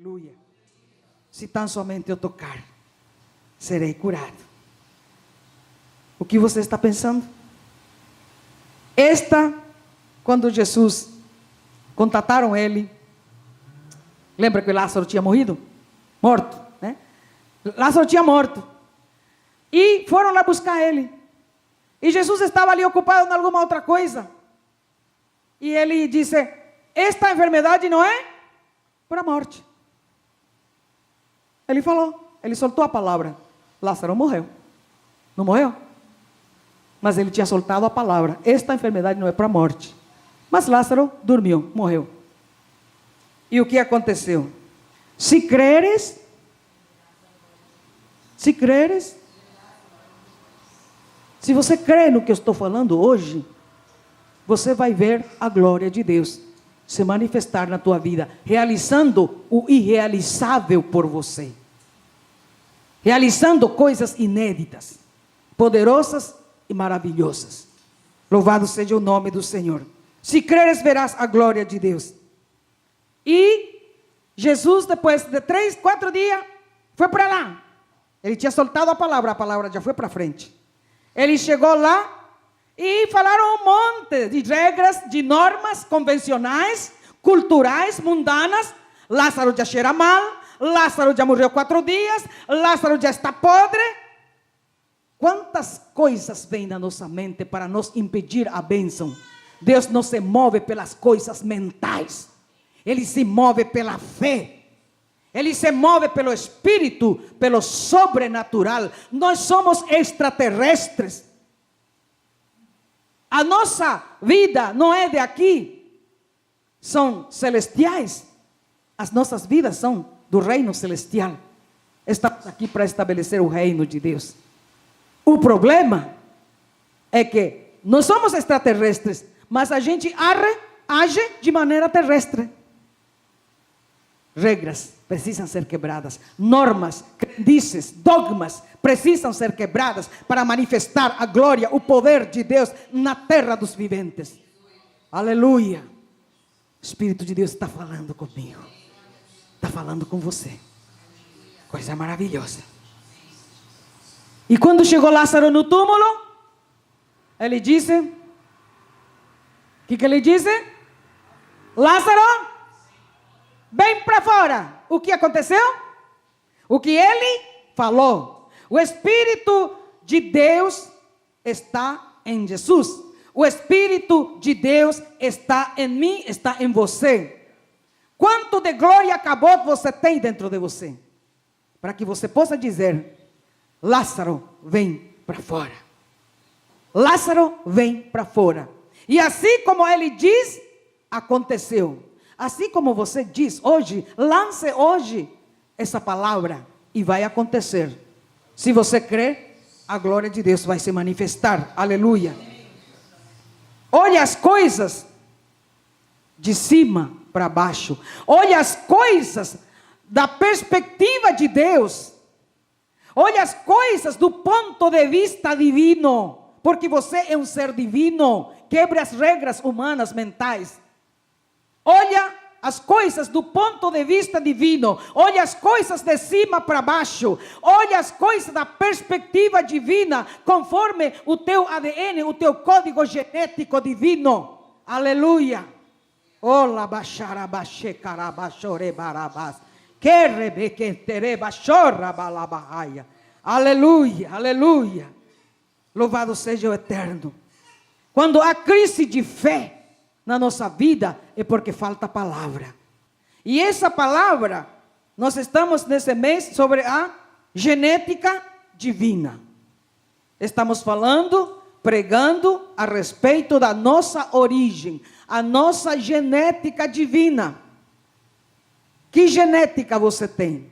Aleluia. Se tão somente eu tocar, serei curado. O que você está pensando? Quando Jesus contataram ele, lembra que Lázaro tinha morrido? Morto, né? Lázaro tinha morto. E foram lá buscar ele. E Jesus estava ali ocupado em alguma outra coisa. E ele disse: esta enfermidade não é para a morte. Ele falou, ele soltou a palavra. Lázaro morreu. Não morreu? Mas ele tinha soltado a palavra. Esta enfermidade não é para a morte. Mas Lázaro dormiu, morreu. E o que aconteceu? Se creres, se você crê no que eu estou falando hoje, você vai ver a glória de Deus se manifestar na tua vida, realizando o irrealizável por você, realizando coisas inéditas, poderosas e maravilhosas. Louvado seja o nome do Senhor. Se creres, verás a glória de Deus. E Jesus, depois de 3, 4 dias, foi para lá. Ele tinha soltado a palavra já foi para frente. Ele chegou lá e falaram um monte de regras, de normas convencionais, culturais, mundanas. Lázaro já cheira mal, Lázaro já morreu 4 dias, Lázaro já está podre. Quantas coisas vêm na nossa mente para nos impedir a bênção? Deus não se move pelas coisas mentais, Ele se move pela fé. Ele se move pelo Espírito, pelo sobrenatural. Nós somos extraterrestres. A nossa vida não é de aqui. São celestiais. As nossas vidas são do reino celestial. Estamos aqui para estabelecer o reino de Deus. O problema é que nós somos extraterrestres, mas a gente age de maneira terrestre. Regras precisam ser quebradas, normas, crendices, dogmas precisam ser quebradas para manifestar a glória, o poder de Deus na terra dos viventes. Aleluia. O Espírito de Deus está falando comigo, está falando com você. Coisa maravilhosa. E quando chegou Lázaro no túmulo, ele disse, o que ele disse? Lázaro, vem para fora. O que aconteceu? O que ele falou. O Espírito de Deus está em Jesus. O Espírito de Deus está em mim, está em você. Quanto de glória acabou você tem dentro de você? Para que você possa dizer, Lázaro, vem para fora. Lázaro, vem para fora. E assim como ele diz, aconteceu. Assim como você diz hoje, lance hoje essa palavra e vai acontecer. Se você crê, a glória de Deus vai se manifestar. Aleluia. Olha as coisas de cima para baixo. Olha as coisas da perspectiva de Deus. Olha as coisas do ponto de vista divino. Porque você é um ser divino. Quebre as regras humanas, mentais. Olha as coisas do ponto de vista divino. Olha as coisas de cima para baixo. Olha as coisas da perspectiva divina, conforme o teu ADN, o teu código genético divino. Aleluia. Ola bachara bache carabachore barabas. Aleluia, aleluia. Louvado seja o Eterno. Quando há crise de fé na nossa vida, é porque falta palavra. E essa palavra, nós estamos nesse mês sobre a genética divina. Estamos falando, pregando a respeito da nossa origem, a nossa genética divina. Que genética você tem?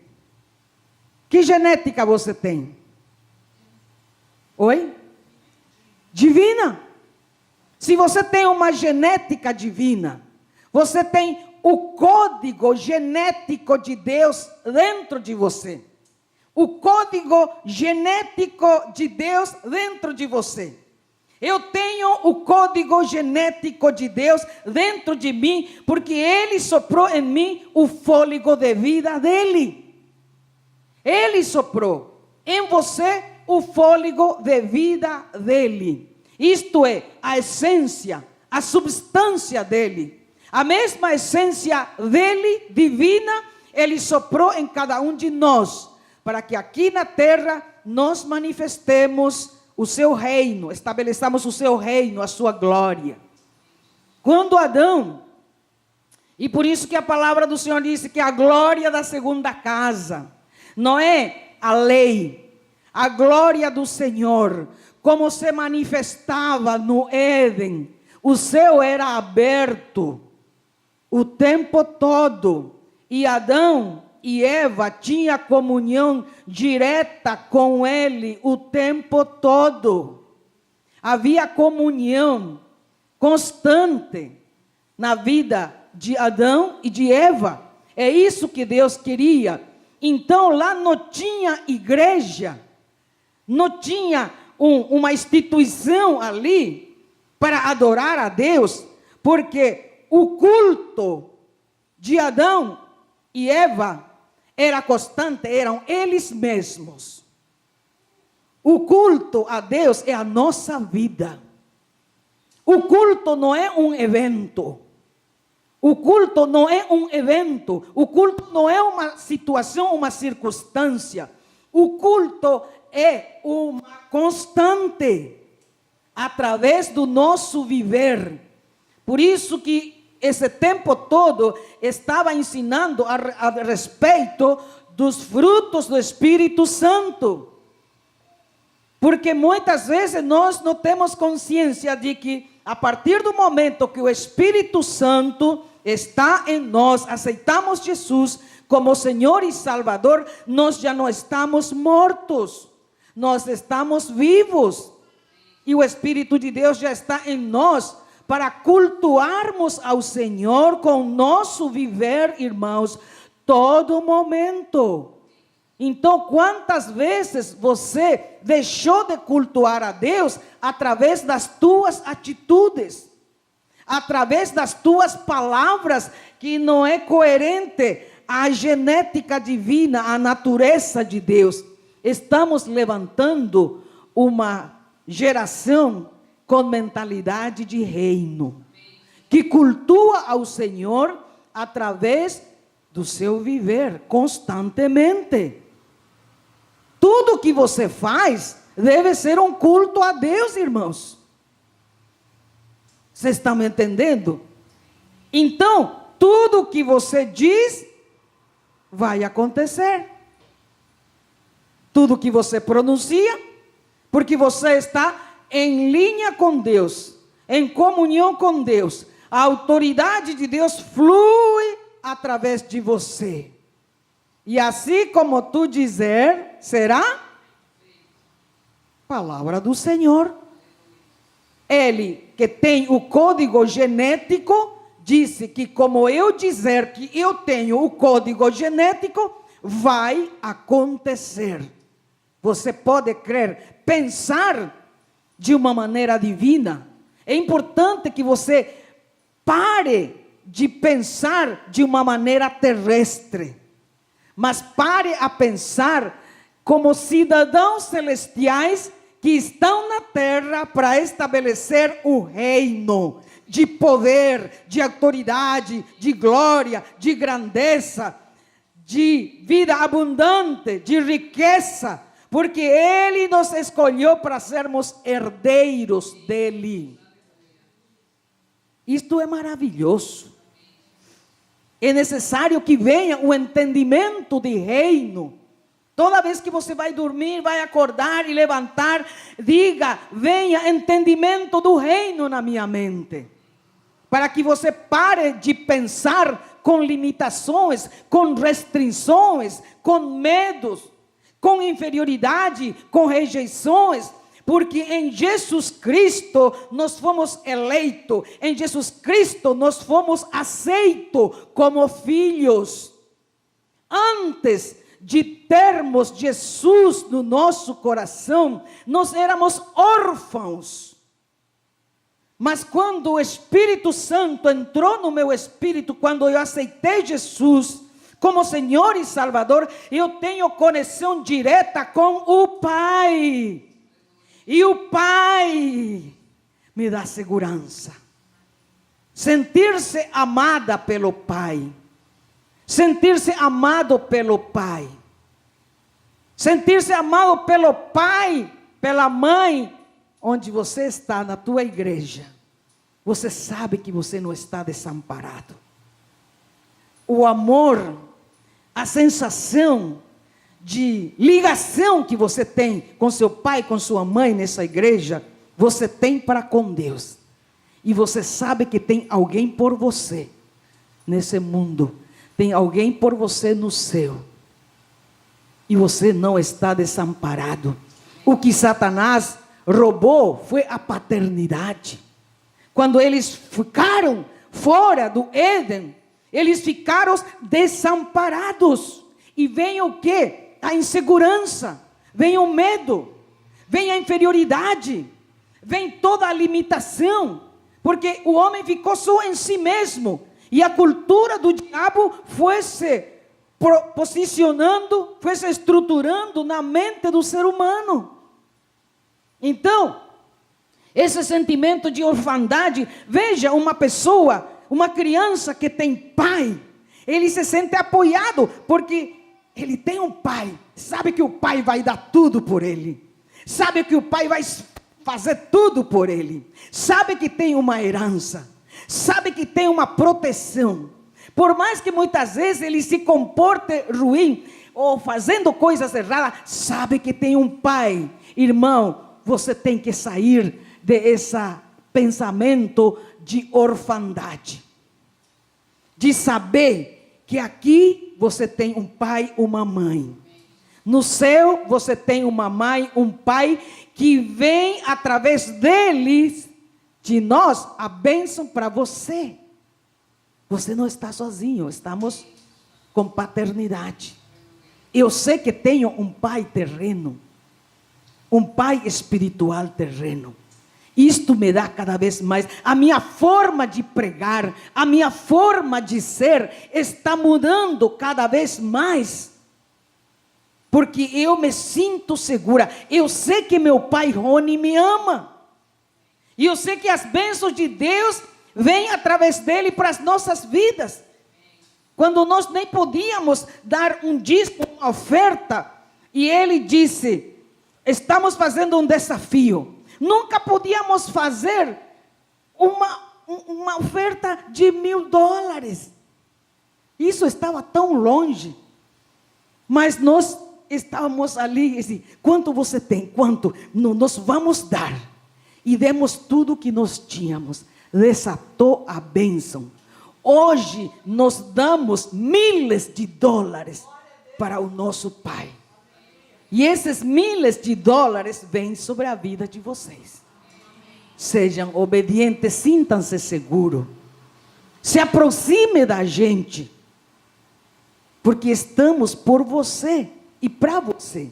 Que genética você tem? Oi? Divina. Se você tem uma genética divina, você tem o código genético de Deus dentro de você. O código genético de Deus dentro de você. Eu tenho o código genético de Deus dentro de mim, porque Ele soprou em mim o fôlego de vida dEle. Ele soprou em você o fôlego de vida dEle. Isto é, a essência, a substância dEle. A mesma essência dEle, divina, Ele soprou em cada um de nós, para que aqui na terra nós manifestemos o seu reino, estabeleçamos o seu reino, a sua glória. Quando Adão, e por isso que a palavra do Senhor disse que a glória da segunda casa, não é a lei, a glória do Senhor, como se manifestava no Éden, o céu era aberto o tempo todo, e Adão e Eva tinha comunhão direta com Ele o tempo todo. Havia comunhão constante na vida de Adão e de Eva. É isso que Deus queria. Então lá não tinha igreja, não tinha uma instituição ali para adorar a Deus, porque o culto de Adão e Eva era constante, eram eles mesmos. O culto a Deus é a nossa vida. O culto não é um evento. O culto não é um evento. O culto não é uma situação, uma circunstância. O culto é uma constante através do nosso viver. Por isso que esse tempo todo estava ensinando a respeito dos frutos do Espírito Santo. Porque muitas vezes nós não temos consciência de que a partir do momento que o Espírito Santo está em nós, aceitamos Jesus como Senhor e Salvador, nós já não estamos mortos, nós estamos vivos. E o Espírito de Deus já está em nós, para cultuarmos ao Senhor com nosso viver, irmãos, todo momento. Então, quantas vezes você deixou de cultuar a Deus através das tuas atitudes, através das tuas palavras, que não é coerente à genética divina, à natureza de Deus? Estamos levantando uma geração com mentalidade de reino, que cultua ao Senhor através do seu viver constantemente. Tudo que você faz deve ser um culto a Deus, irmãos. Vocês estão me entendendo? Então, tudo que você diz vai acontecer. Tudo que você pronuncia, porque você está em linha com Deus, em comunhão com Deus. A autoridade de Deus flui através de você. E assim como tu dizer, será? Palavra do Senhor. Ele que tem o código genético, disse que como eu dizer que eu tenho o código genético, vai acontecer. Você pode crer, pensar de uma maneira divina. É importante que você pare de pensar de uma maneira terrestre, mas pare a pensar como cidadãos celestiais que estão na terra para estabelecer o reino de poder, de autoridade, de glória, de grandeza, de vida abundante, de riqueza, porque Ele nos escolheu para sermos herdeiros dEle. Isto é maravilhoso. É necessário que venha o entendimento de reino. Toda vez que você vai dormir, vai acordar e levantar, diga, venha entendimento do reino na minha mente. Para que você pare de pensar com limitações, com restrições, com medos, com inferioridade, com rejeições, porque em Jesus Cristo nós fomos eleitos, em Jesus Cristo nós fomos aceitos como filhos. Antes de termos Jesus no nosso coração, nós éramos órfãos. Mas quando o Espírito Santo entrou no meu espírito, quando eu aceitei Jesus como Senhor e Salvador, eu tenho conexão direta com o Pai. E o Pai me dá segurança. Sentir-se amada pelo Pai. Sentir-se amado pelo Pai. Sentir-se amado pelo Pai, pela mãe, onde você está, na tua igreja. Você sabe que você não está desamparado. O amor, a sensação de ligação que você tem com seu pai, com sua mãe nessa igreja, você tem para com Deus. E você sabe que tem alguém por você nesse mundo. Tem alguém por você no céu. E você não está desamparado. O que Satanás roubou foi a paternidade. Quando eles ficaram fora do Éden, eles ficaram desamparados. E vem o quê? A insegurança, vem o medo, vem a inferioridade, vem toda a limitação, porque o homem ficou só em si mesmo, e a cultura do diabo foi se posicionando, foi se estruturando na mente do ser humano. Então, esse sentimento de orfandade, veja uma pessoa, uma criança que tem pai, ele se sente apoiado, porque ele tem um pai, sabe que o pai vai dar tudo por ele, sabe que o pai vai fazer tudo por ele, sabe que tem uma herança, sabe que tem uma proteção, por mais que muitas vezes ele se comporte ruim, ou fazendo coisas erradas, sabe que tem um pai. Irmão, você tem que sair desse pensamento de orfandade, de saber que aqui você tem um pai, uma mãe. No céu você tem uma mãe, um pai, que vem através deles, de nós, a bênção para você. Você não está sozinho, estamos com paternidade. Eu sei que tenho um pai terreno, um pai espiritual terreno. Isto me dá cada vez mais, a minha forma de pregar, a minha forma de ser, está mudando cada vez mais, porque eu me sinto segura, eu sei que meu pai Rony me ama, e eu sei que as bênçãos de Deus vêm através dele para as nossas vidas, quando nós nem podíamos dar um dízimo, uma oferta, e ele disse, estamos fazendo um desafio, nunca podíamos fazer uma oferta de $1.000. Isso estava tão longe. Mas nós estávamos ali e disse, quanto você tem? Quanto? Nós vamos dar. E demos tudo que nós tínhamos. Desatou a bênção. Hoje nós damos miles de dólares para o nosso Pai. E esses miles de dólares vêm sobre a vida de vocês. Sejam obedientes, sintam-se seguros. Se aproxime da gente. Porque estamos por você e para você.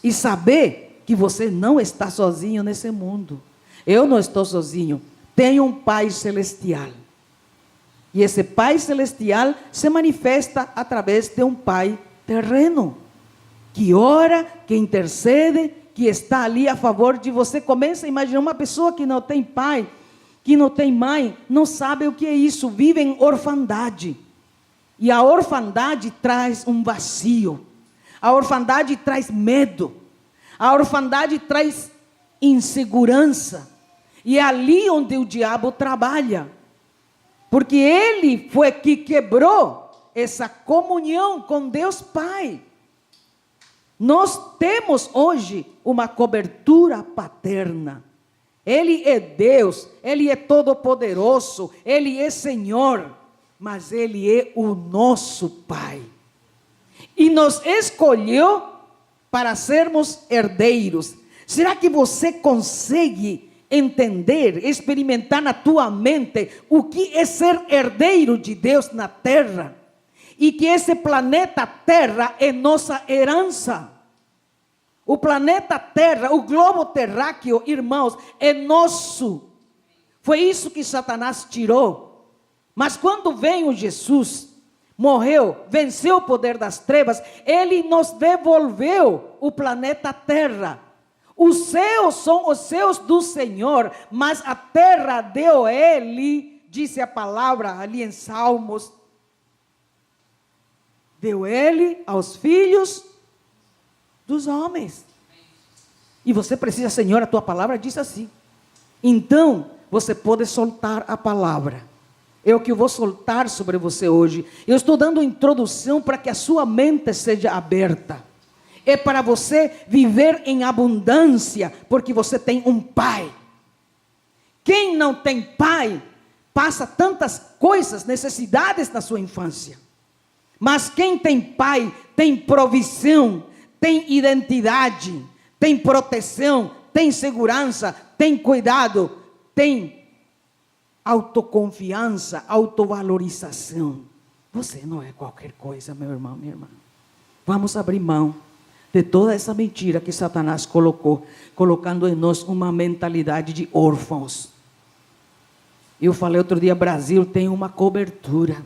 E saber que você não está sozinho nesse mundo. Eu não estou sozinho. Tenho um Pai celestial. E esse Pai celestial se manifesta através de um Pai terreno. Que ora, que intercede, que está ali a favor de você. Começa a imaginar uma pessoa que não tem pai, que não tem mãe, não sabe o que é isso, vive em orfandade. E a orfandade traz um vazio, a orfandade traz medo, a orfandade traz insegurança. E é ali onde o diabo trabalha, porque ele foi que quebrou essa comunhão com Deus Pai. Nós temos hoje uma cobertura paterna. Ele é Deus, Ele é todo-poderoso, Ele é Senhor, mas Ele é o nosso Pai. E nos escolheu para sermos herdeiros. Será que você consegue entender, experimentar na tua mente o que é ser herdeiro de Deus na terra? E que esse planeta Terra é nossa herança. O planeta Terra, o globo terráqueo, irmãos, é nosso. Foi isso que Satanás tirou. Mas quando veio Jesus, morreu, venceu o poder das trevas, ele nos devolveu o planeta Terra. Os céus são os céus do Senhor, mas a terra deu ele, disse a palavra ali em Salmos, deu ele aos filhos dos homens. E você precisa, Senhor, a tua palavra diz assim. Então, você pode soltar a palavra. É o que eu vou soltar sobre você hoje. Eu estou dando introdução para que a sua mente seja aberta. É para você viver em abundância, porque você tem um pai. Quem não tem pai, passa tantas coisas, necessidades na sua infância. Mas quem tem pai, tem provisão, tem identidade, tem proteção, tem segurança, tem cuidado, tem autoconfiança, autovalorização. Você não é qualquer coisa, meu irmão, minha irmã. Vamos abrir mão de toda essa mentira que Satanás colocou, colocando em nós uma mentalidade de órfãos. Eu falei outro dia, Brasil tem uma cobertura.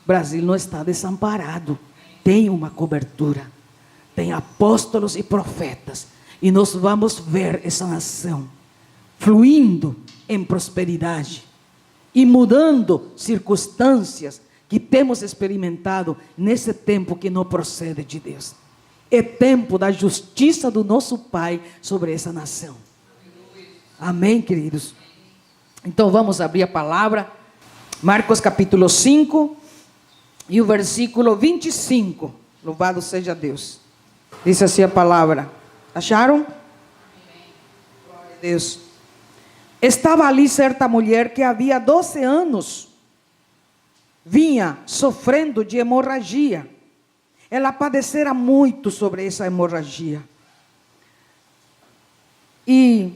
Brasil não está desamparado, tem uma cobertura. Tem apóstolos e profetas. E nós vamos ver essa nação fluindo em prosperidade e mudando circunstâncias que temos experimentado nesse tempo que não procede de Deus. É tempo da justiça do nosso Pai sobre essa nação. Amém, queridos? Então vamos abrir a palavra. Marcos capítulo 5 e o versículo 25. Louvado seja Deus. Diz assim a palavra. Acharam? Glória a Deus. Estava ali certa mulher que havia 12 anos vinha sofrendo de hemorragia. Ela padecera muito sobre essa hemorragia. E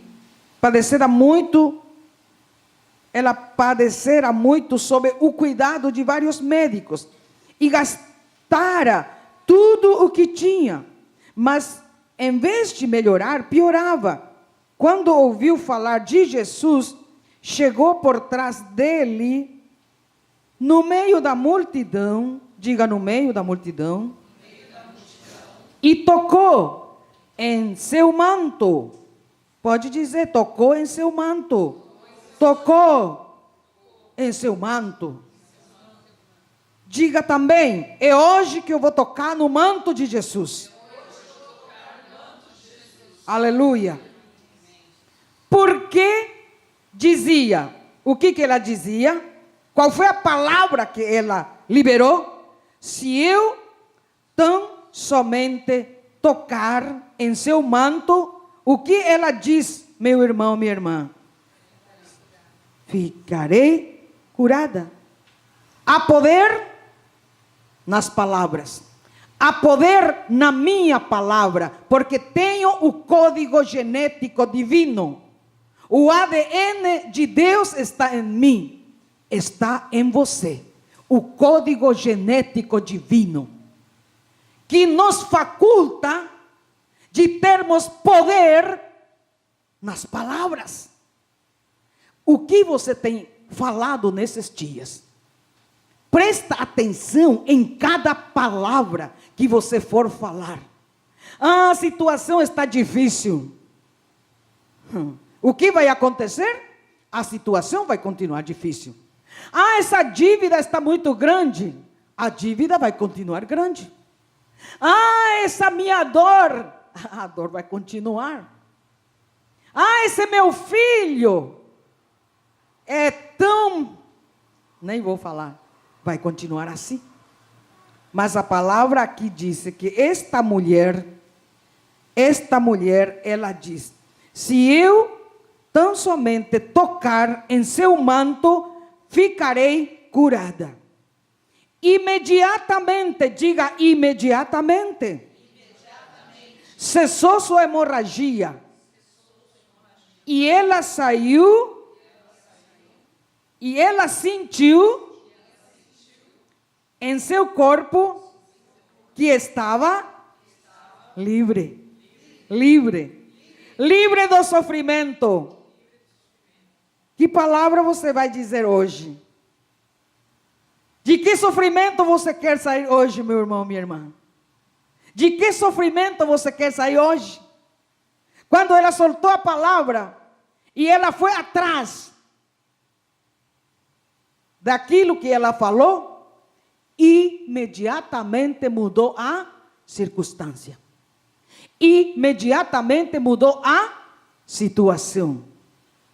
ela padecera muito sob o cuidado de vários médicos. E gastara tudo o que tinha. Mas, em vez de melhorar, piorava. Quando ouviu falar de Jesus, chegou por trás dele, no meio da multidão, diga no meio da multidão, e tocou em seu manto. Pode dizer, tocou em seu manto. Tocou em seu manto. Diga também, é hoje que eu vou tocar no manto de Jesus. Aleluia. Porque dizia, o que ela dizia? Qual foi a palavra que ela liberou? Se eu tão somente tocar em seu manto, o que ela diz, meu irmão, minha irmã? Ficarei curada. Há poder nas palavras. Há poder na minha palavra, porque tenho o código genético divino. O ADN de Deus está em mim, está em você. O código genético divino, que nos faculta de termos poder nas palavras. O que você tem falado nesses dias? Presta atenção em cada palavra que você for falar. Ah, a situação está difícil. O que vai acontecer? A situação vai continuar difícil. Ah, essa dívida está muito grande. A dívida vai continuar grande. Ah, essa minha dor. A dor vai continuar. Ah, esse meu filho é tão... Nem vou falar. Vai continuar assim. Mas a palavra aqui diz que esta mulher, ela diz, se eu tão somente tocar em seu manto, ficarei curada. Imediatamente, diga imediatamente. Cessou sua hemorragia. E ela saiu, e ela sentiu em seu corpo que estava livre. livre. Livre do sofrimento. Que palavra você vai dizer hoje? De que sofrimento você quer sair hoje, meu irmão, minha irmã? De que sofrimento você quer sair hoje? Quando ela soltou a palavra e ela foi atrás daquilo que ela falou, imediatamente mudou a circunstância. Imediatamente mudou a situação.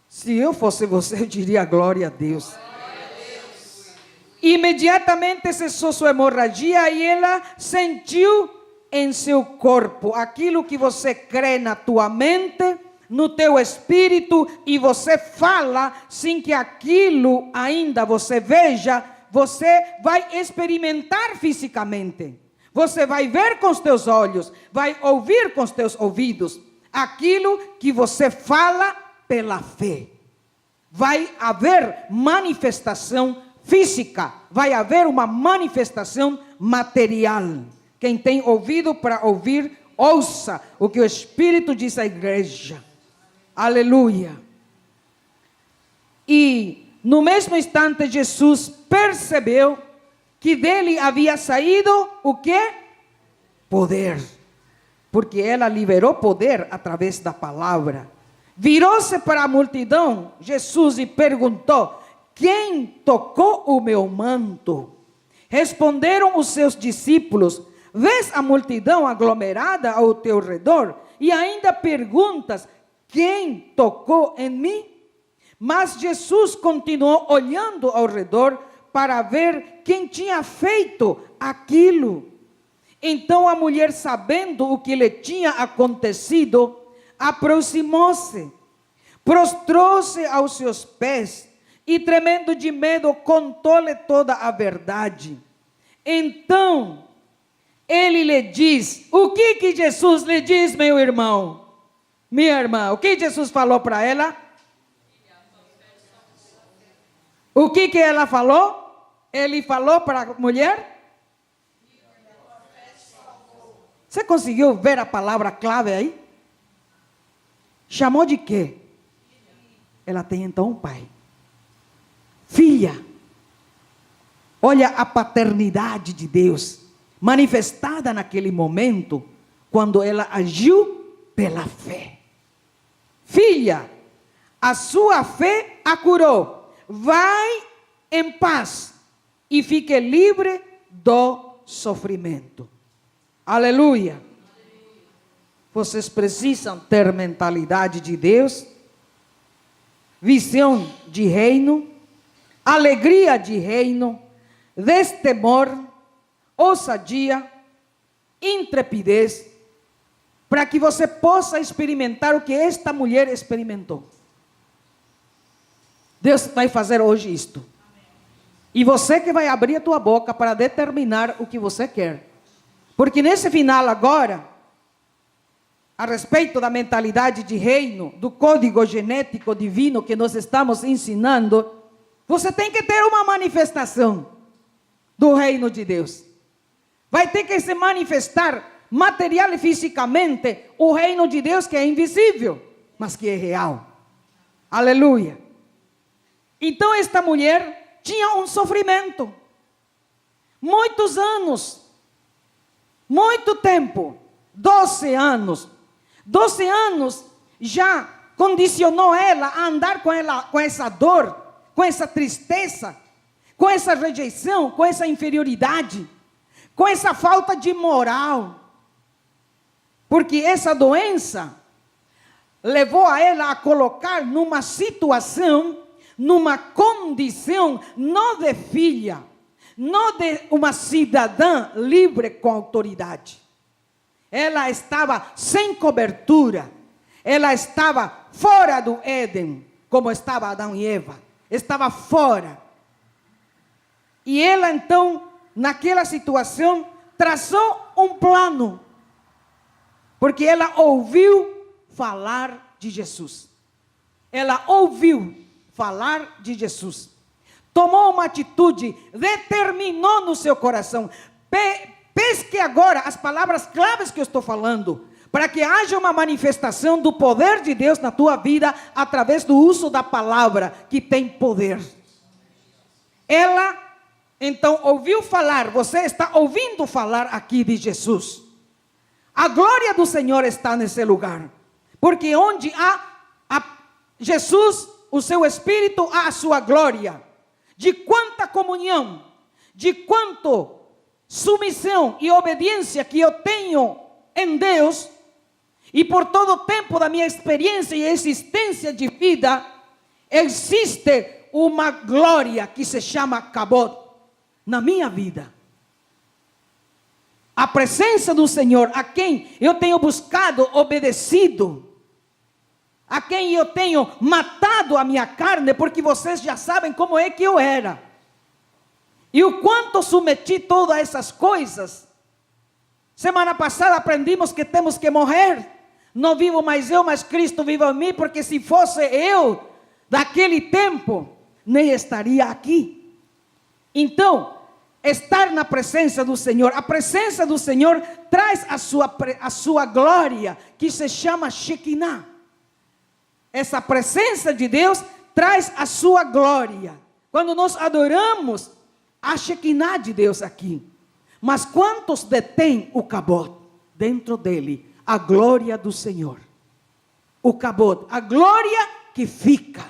Se eu fosse você, eu diria glória a Deus. Imediatamente cessou sua hemorragia e ela sentiu em seu corpo aquilo que você crê na tua mente, no teu espírito, e você fala sem que aquilo ainda você veja, você vai experimentar fisicamente. Você vai ver com os teus olhos, vai ouvir com os teus ouvidos aquilo que você fala pela fé. Vai haver manifestação física, vai haver uma manifestação material. Quem tem ouvido para ouvir, ouça o que o Espírito diz à igreja. Aleluia. E no mesmo instante Jesus percebeu que dele havia saído o quê? Poder. Porque ela liberou poder através da palavra. Virou-se para a multidão, Jesus, e perguntou: quem tocou o meu manto? Responderam os seus discípulos: vês a multidão aglomerada ao teu redor e ainda perguntas: quem tocou em mim? Mas Jesus continuou olhando ao redor para ver quem tinha feito aquilo. Então a mulher, sabendo o que lhe tinha acontecido, aproximou-se, prostrou-se aos seus pés e, tremendo de medo, contou-lhe toda a verdade. Então ele lhe diz: o que Jesus lhe diz, meu irmão? Minha irmã, o que Jesus falou para ela? O que ela falou? Ele falou para a mulher? Você conseguiu ver a palavra clave aí? Chamou de quê? Ela tem então um pai. Filha. Olha a paternidade de Deus manifestada naquele momento, quando ela agiu pela fé. Filha, a sua fé a curou. Vai em paz e fique livre do sofrimento. Aleluia. Vocês precisam ter mentalidade de Deus, visão de reino, alegria de reino, destemor, ousadia, intrepidez, para que você possa experimentar o que esta mulher experimentou. Deus vai fazer hoje isto. E você que vai abrir a tua boca para determinar o que você quer. Porque nesse final agora, a respeito da mentalidade de reino, do código genético divino que nós estamos ensinando, você tem que ter uma manifestação do reino de Deus. Vai ter que se manifestar material e fisicamente o reino de Deus, que é invisível, mas que é real. Aleluia. Então esta mulher tinha um sofrimento. Muitos anos. Muito tempo. 12 anos. 12 anos já condicionou ela a andar com essa dor, com essa tristeza, com essa rejeição, com essa inferioridade, com essa falta de moral. Porque essa doença levou a ela a colocar numa situação, numa condição, não de filha, não de uma cidadã livre com autoridade. Ela estava sem cobertura, ela estava fora do Éden, como estava Adão e Eva, estava fora. E ela então, naquela situação, traçou um plano, porque ela ouviu falar de Jesus. Ela ouviu falar de Jesus. Tomou uma atitude, determinou no seu coração. Pesque agora as palavras claves que eu estou falando, para que haja uma manifestação do poder de Deus na tua vida, através do uso da palavra, que tem poder. Ela, então, ouviu falar, você está ouvindo falar aqui de Jesus. A glória do Senhor está nesse lugar, porque onde há Jesus, o seu Espírito, há a sua glória. De quanta comunhão, de quanto submissão e obediência que eu tenho em Deus, e por todo o tempo da minha experiência e existência de vida, existe uma glória que se chama Kabod na minha vida. A presença do Senhor, a quem eu tenho buscado, obedecido, a quem eu tenho matado a minha carne, porque vocês já sabem como é que eu era, e o quanto submeti todas essas coisas. Semana passada aprendimos que temos que morrer. Não vivo mais eu, mas Cristo vive em mim, porque se fosse eu daquele tempo, nem estaria aqui. Então, estar na presença do Senhor, a presença do Senhor traz a sua glória, que se chama Shekinah. Essa presença de Deus traz a sua glória. Quando nós adoramos, a Shekinah de Deus aqui. Mas quantos detêm o Kabod? Dentro dele, a glória do Senhor. O Kabod, a glória que fica.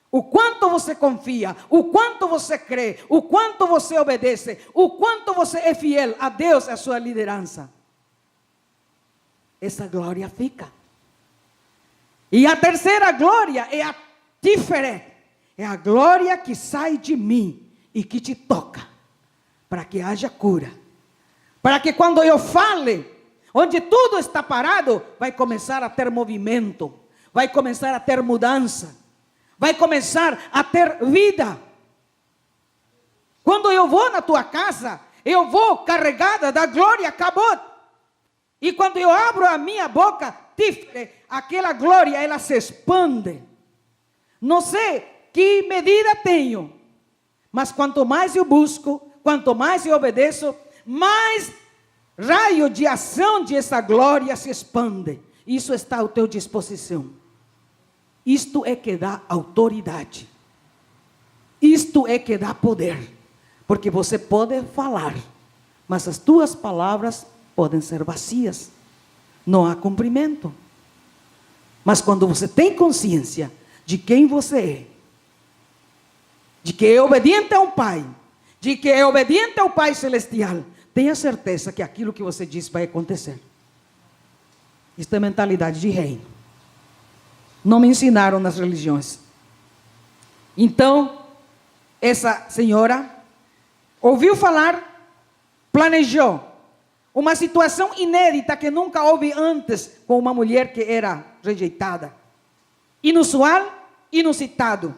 O quanto você confia, o quanto você crê, o quanto você obedece, o quanto você é fiel a Deus e a sua liderança. Essa glória fica. E a terceira glória é a Tiferet. É a glória que sai de mim e que te toca, para que haja cura, para que quando eu fale, onde tudo está parado, vai começar a ter movimento, vai começar a ter mudança, vai começar a ter vida. Quando eu vou na tua casa, eu vou carregada da glória Kabod, e quando eu abro a minha boca, aquela glória, ela se expande. Não sei que medida tenho, mas quanto mais eu busco, quanto mais eu obedeço, mais raio de ação de essa glória se expande. Isso está à tua disposição. Isto é que dá autoridade. Isto é que dá poder. Porque você pode falar, mas as tuas palavras podem ser vazias. Não há cumprimento. Mas quando você tem consciência de quem você é, de que é obediente ao Pai, de que é obediente ao Pai Celestial, tenha certeza que aquilo que você diz vai acontecer. Isso é mentalidade de reino. Não me ensinaram nas religiões. Então, essa senhora ouviu falar, planejou uma situação inédita que nunca houve antes com uma mulher que era rejeitada. Inusual, inusitado.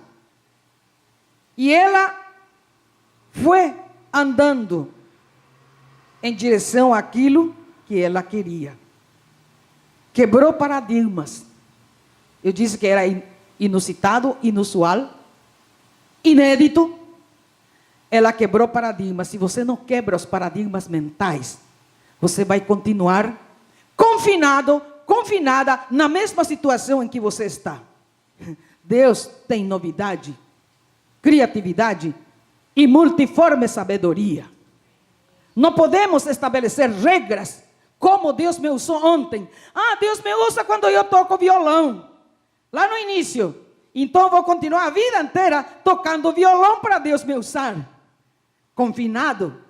E ela foi andando em direção àquilo que ela queria. Quebrou paradigmas. Eu disse que era inusitado, inusual, inédito. Ela quebrou paradigmas. Se você não quebra os paradigmas mentais, você vai continuar confinado, confinada na mesma situação em que você está. Deus tem novidade, criatividade e multiforme sabedoria. Não podemos estabelecer regras como Deus me usou ontem. Deus me usa quando eu toco violão, lá no início. Então vou continuar a vida inteira tocando violão para Deus me usar. Confinado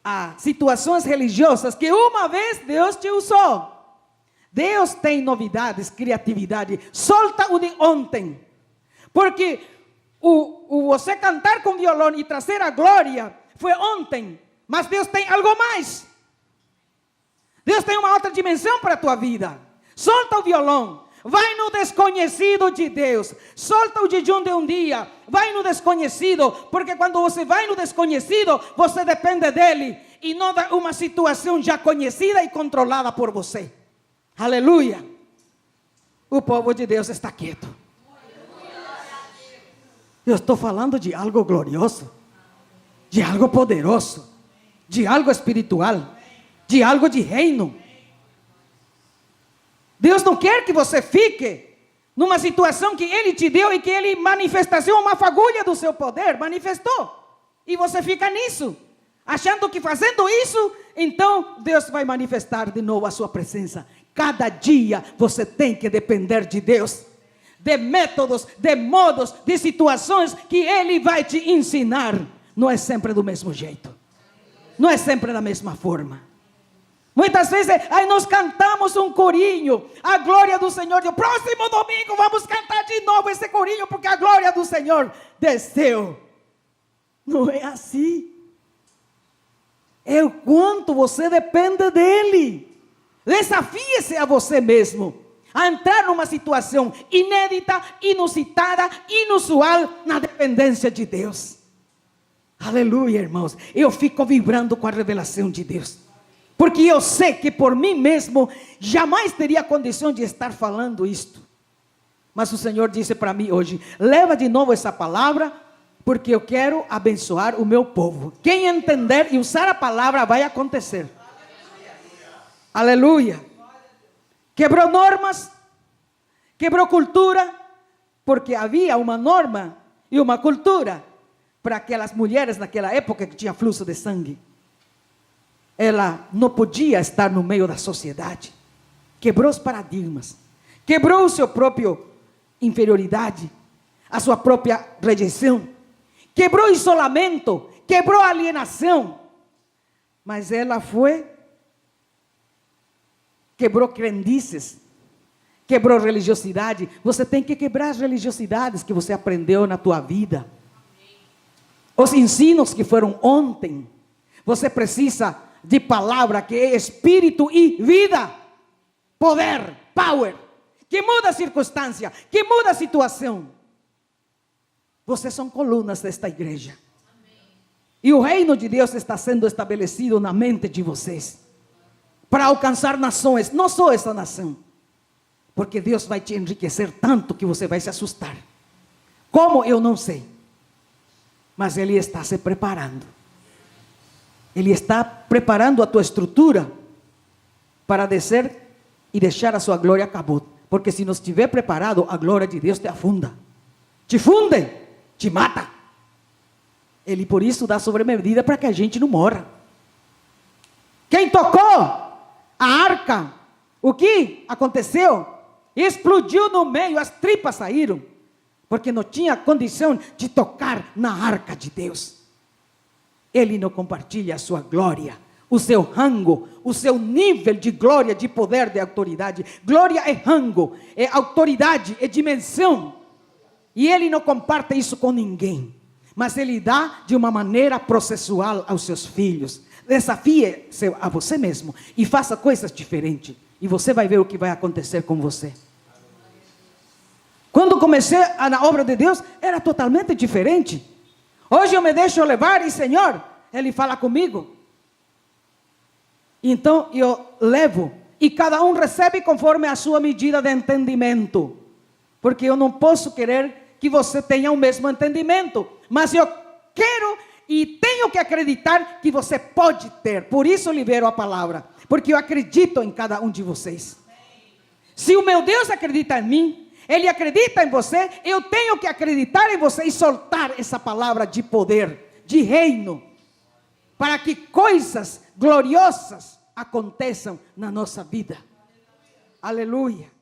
a situações religiosas que uma vez Deus te usou. Deus tem novidades, criatividade. Solta o de ontem. Porque você cantar com violão e trazer a glória foi ontem. Mas Deus tem algo mais. Deus tem uma outra dimensão para a tua vida. Solta o violão. Vai no desconhecido de Deus. Solta o jejum de um dia. Vai no desconhecido. Porque quando você vai no desconhecido, você depende dele. E não de uma situação já conhecida e controlada por você. Aleluia. O povo de Deus está quieto. Eu estou falando de algo glorioso. De algo poderoso. De algo espiritual. De algo de reino. Deus não quer que você fique numa situação que Ele te deu e que Ele manifestação, uma fagulha do seu poder, manifestou. E você fica nisso, achando que fazendo isso, então Deus vai manifestar de novo a sua presença. Cada dia você tem que depender de Deus, de métodos, de modos, de situações que Ele vai te ensinar. Não é sempre do mesmo jeito, não é sempre da mesma forma. Muitas vezes, aí nós cantamos um corinho, a glória do Senhor, o próximo domingo vamos cantar de novo esse corinho, porque a glória do Senhor desceu. Não é assim. É o quanto você depende dEle. Desafie-se a você mesmo a entrar numa situação inédita, inusitada, inusual, na dependência de Deus. Aleluia, irmãos. Eu fico vibrando com a revelação de Deus, porque eu sei que por mim mesmo jamais teria condição de estar falando isto. Mas o Senhor disse para mim hoje: leva de novo essa palavra, porque eu quero abençoar o meu povo. Quem entender e usar a palavra, vai acontecer. Aleluia. Quebrou normas, quebrou cultura, porque havia uma norma e uma cultura para aquelas mulheres naquela época que tinha fluxo de sangue. Ela não podia estar no meio da sociedade. Quebrou os paradigmas, quebrou a sua própria inferioridade, a sua própria rejeição, quebrou o isolamento, quebrou a alienação. Mas ela quebrou crendices, quebrou religiosidade. Você tem que quebrar as religiosidades que você aprendeu na tua vida, os ensinos que foram ontem. Você precisa de palavra que é espírito e vida, poder, power, que muda a circunstância, que muda a situação. Vocês são colunas desta igreja. E o reino de Deus está sendo estabelecido na mente de vocês, para alcançar nações, não só essa nação, porque Deus vai te enriquecer tanto que você vai se assustar. Como? Eu não sei, mas Ele está se preparando. Ele está preparando a tua estrutura para descer e deixar a sua glória acabou. Porque se não estiver preparado, a glória de Deus te afunda, te funde, te mata. Ele por isso dá sobremedida para que a gente não morra. Quem tocou a arca, o que aconteceu? Explodiu no meio, as tripas saíram, porque não tinha condição de tocar na arca de Deus. Ele não compartilha a sua glória, o seu rango, o seu nível de glória, de poder, de autoridade. Glória é rango, é autoridade, é dimensão. E ele não comparte isso com ninguém, mas ele dá de uma maneira processual aos seus filhos. Desafie-se a você mesmo e faça coisas diferentes, e você vai ver o que vai acontecer com você. Quando comecei na obra de Deus, era totalmente diferente. Hoje eu me deixo levar e Senhor, Ele fala comigo. Então eu levo, e cada um recebe conforme a sua medida de entendimento. Porque eu não posso querer que você tenha o mesmo entendimento, mas eu quero e tenho que acreditar que você pode ter. Por isso eu libero a palavra, porque eu acredito em cada um de vocês. Se o meu Deus acredita em mim, Ele acredita em você, eu tenho que acreditar em você e soltar essa palavra de poder, de reino, para que coisas gloriosas aconteçam na nossa vida. Aleluia.